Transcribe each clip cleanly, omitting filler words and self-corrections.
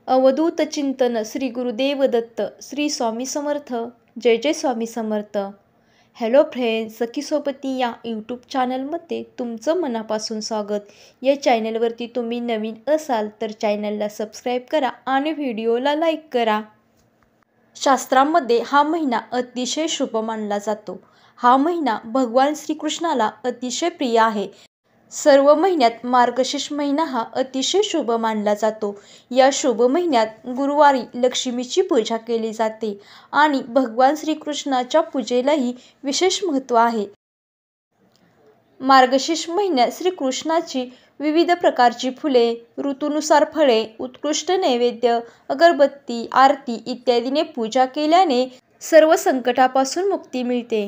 अवधूत चिंतन श्री गुरुदेव दत्त श्री स्वामी समर्थ जय जय Swami Samarth. Hello friends, सखी सोबती या YouTube चॅनलमध्ये तुमचं मनापासून स्वागत। या चॅनलवरती तुम्ही नवीन असाल तर चॅनलला सबस्क्राईब करा आणि व्हिडिओला लाईक करा। शास्त्रामध्ये हा महिना अतिशय शुभ मानला जातो। हा महिना भगवान श्रीकृष्णाला अतिशय प्रिय आहे। सर्व महिन्यात मार्गशीर्ष महिना हा अतिशय शुभ मानला जातो। या शुभ महिन्यात गुरुवारी लक्ष्मीची पूजा केली जाते आणि भगवान श्रीकृष्णाच्या पूजेलाही विशेष महत्त्व आहे। मार्गशीर्ष महिन्यात श्रीकृष्णाची विविध प्रकारची फुले, ऋतूनुसार फळे, उत्कृष्ट नैवेद्य, अगरबत्ती, आरती इत्यादीने पूजा केल्याने सर्व संकटापासून मुक्ती मिळते।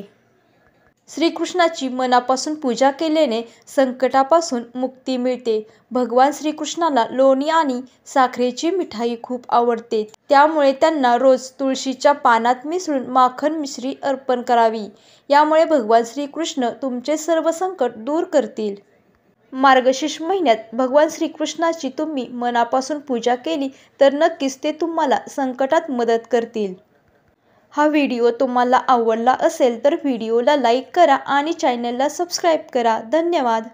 श्रीकृष्णाची मनापासून पूजा केल्याने संकटापासून मुक्ती मिळते। भगवान श्रीकृष्णाला लोणी आणि साखरेची मिठाई खूप आवडते, त्यामुळे त्यांना रोज तुळशीच्या पानात मिसळून माखन मिश्री अर्पण करावी। यामुळे भगवान श्रीकृष्ण तुमचे सर्व संकट दूर करतील। मार्गशीर्ष महिन्यात भगवान श्रीकृष्णाची तुम्ही मनापासून पूजा केली तर नक्कीच ते तुम्हाला संकटात मदत करतील। हा व्हिडिओ तुम्हाला आवडला असेल तर व्हिडिओला लाईक करा आणि चॅनलला सबस्क्राईब करा। धन्यवाद।